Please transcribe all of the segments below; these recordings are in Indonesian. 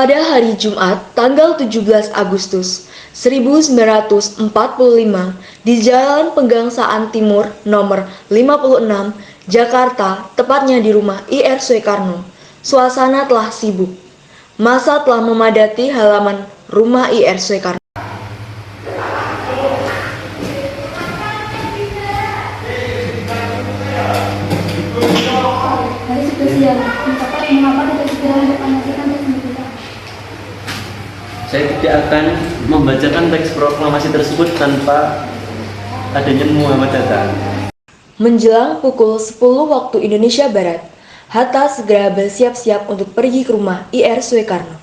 Pada hari Jumat, tanggal 17 Agustus 1945, di Jalan Pegangsaan Timur nomor 56, Jakarta, tepatnya di rumah Ir Soekarno, suasana telah sibuk. Massa telah memadati halaman rumah Ir Soekarno. Hari spesial, mengapa kita segera mendeklarasikan teks merdeka? Saya tidak akan membacakan teks proklamasi tersebut tanpa adanya Muhammad Hatta. Menjelang pukul 10 waktu Indonesia Barat, Hatta segera bersiap-siap untuk pergi ke rumah Ir Soekarno.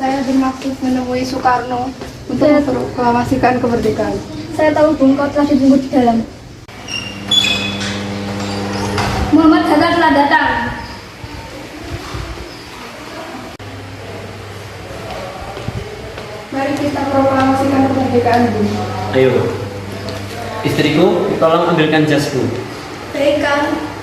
Saya bermaksud menemui Soekarno untuk memproklamasikan kemerdekaan. Saya tahu Bung Kau telah ditunggu di dalam. Muhammad Hatta telah datang. Mari kita proklamasikan kemerdekaan, Bu. Ayo, istriku, tolong ambilkan jasku. Baik, Kang.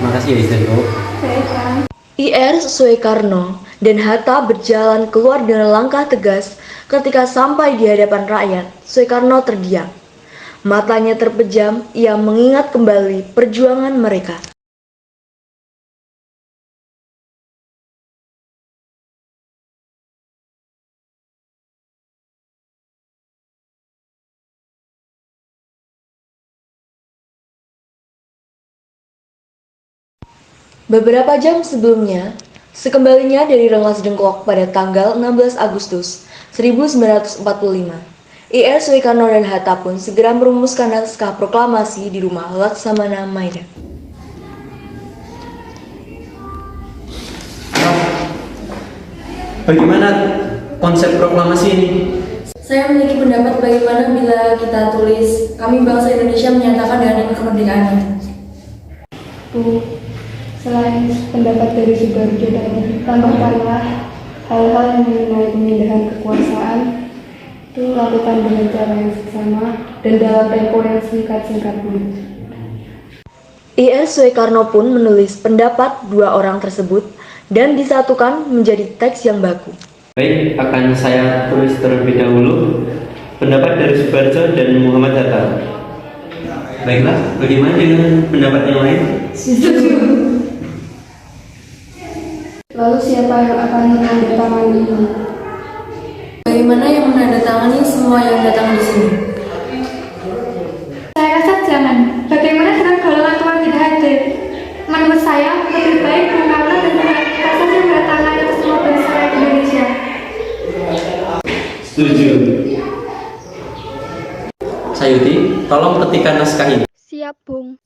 Makasih ya istriku. Baik, Kang. Ir Soekarno dan Hatta berjalan keluar dengan langkah tegas. Ketika sampai di hadapan rakyat, Soekarno terdiam. Matanya terpejam, ia mengingat kembali perjuangan mereka. Beberapa jam sebelumnya, sekembalinya dari Rengas Dengklok pada tanggal 16 Agustus 1945, Ir Soekarno dan Hatta pun segera merumuskan naskah proklamasi di rumah Laksamana Maida. Bagaimana konsep proklamasi ini? Saya memiliki pendapat bagaimana bila kita tulis kami bangsa Indonesia menyatakan dengan kemerdekaannya. Bu, selain pendapat dari Subarjo tadi, tambahkanlah hal-hal yang mengenai pemindahan kekuasaan itu lakukan dengan cara yang sama dan dalam tempo yang singkat-singkatnya. Ir Soekarno pun menulis pendapat dua orang tersebut dan disatukan menjadi teks yang baku. Baik, akan saya tulis terlebih dahulu pendapat dari Subarjo dan Muhammad Hatta. Baiklah, bagaimana dengan pendapat yang lain? Lalu siapa yang akan menandatangani ini? Bagaimana yang menandatangani semua yang datang di sini? Saya rasa jangan. Bagaimana dengan golongan tua tidak hadir? Menurut saya, lebih baik Bung Karno dan Hatta saja menandatangani atas semua bangsa rakyat Indonesia. Setuju. Sayuti, tolong petikan naskah ini. Siap, Bung.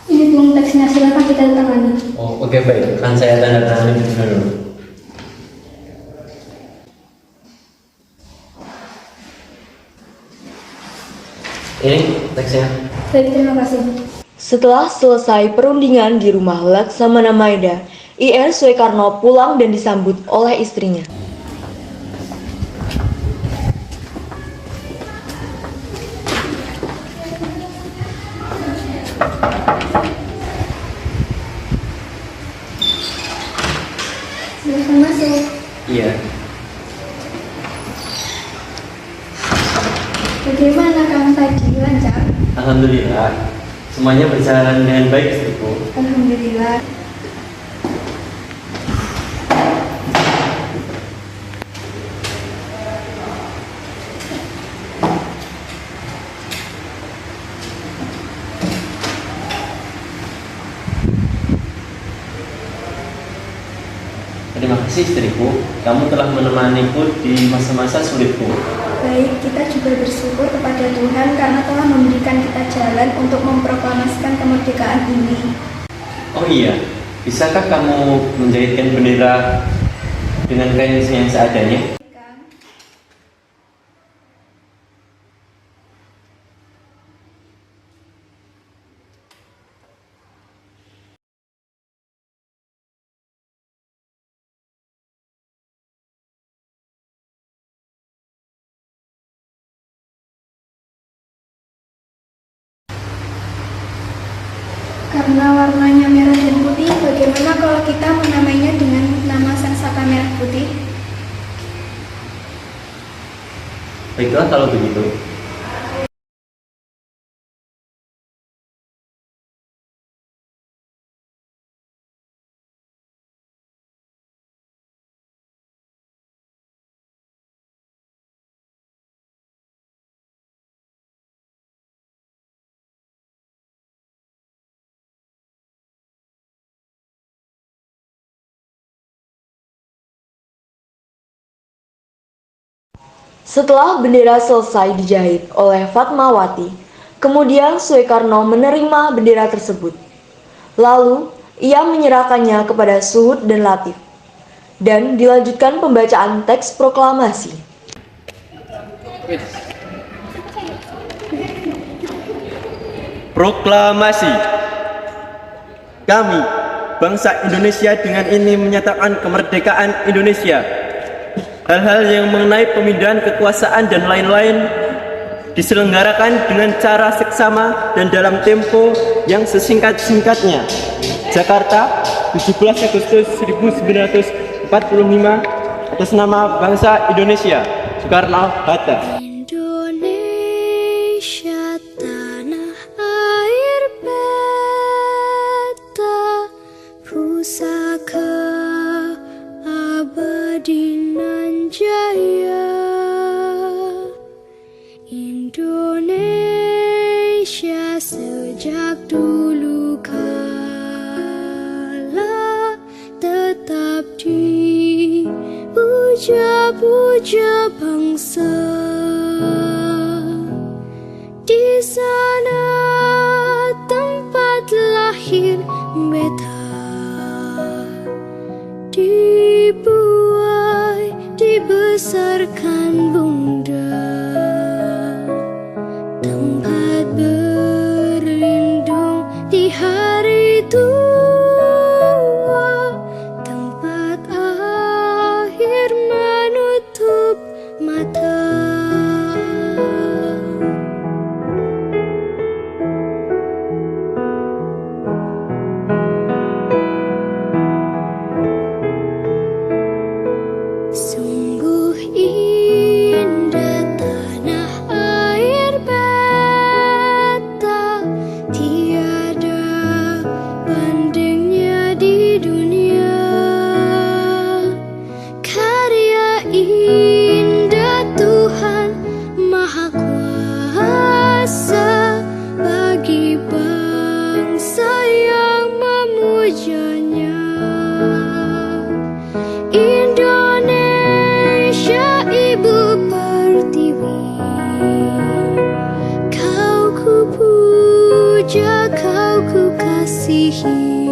Ini Bung teksnya, silakan kita tangani. Oh, oke baik. Akan saya tanda tangan dulu. Ini teksnya. Baik, terima kasih. Setelah selesai perundingan di rumah Laksamana Maeda, IR Soekarno pulang dan disambut oleh istrinya. Silahkan masuk. Iya. Bagaimana kamu tadi? Lancar? Alhamdulillah. Semuanya berjalan dengan baik, istriku. Alhamdulillah. Terima kasih istriku, kamu telah menemaniku di masa-masa sulitku. Baik, kita juga bersyukur kepada Tuhan karena telah memberikan kita jalan untuk memproklamasikan kemerdekaan ini. Oh iya, bisakah kamu menjahitkan bendera dengan kain yang seadanya? Karena warnanya merah dan putih, bagaimana kalau kita menamainya dengan nama Sangsaka Merah Putih? Baiklah kalau begitu. Setelah bendera selesai dijahit oleh Fatmawati, kemudian Soekarno menerima bendera tersebut. Lalu, ia menyerahkannya kepada Suhud dan Latif. Dan dilanjutkan pembacaan teks proklamasi. Proklamasi. Kami, bangsa Indonesia dengan ini menyatakan kemerdekaan Indonesia. Hal-hal yang mengenai pemindahan kekuasaan dan lain-lain diselenggarakan dengan cara seksama dan dalam tempo yang sesingkat-singkatnya. Jakarta, 17 Agustus 1945, atas nama bangsa Indonesia, Soekarno-Hatta. Indonesia tanah air beta, pusaka abadi nan jaya. Indonesia sejak dulu kala tetap dipuja-puja bangsa. Di sana tempat lahir beta, dibuai dibesarkan bunda, tempat berlindung di hari tua, tempat akhir menutup mata. Sungguh indah tanah air beta, tiada bandingnya di dunia. Karya indah Tuhan Maha Kuasa bagi bangsa yang memujanya. Indonesia ibu pertiwi, kau ku puja, kau ku kasihi.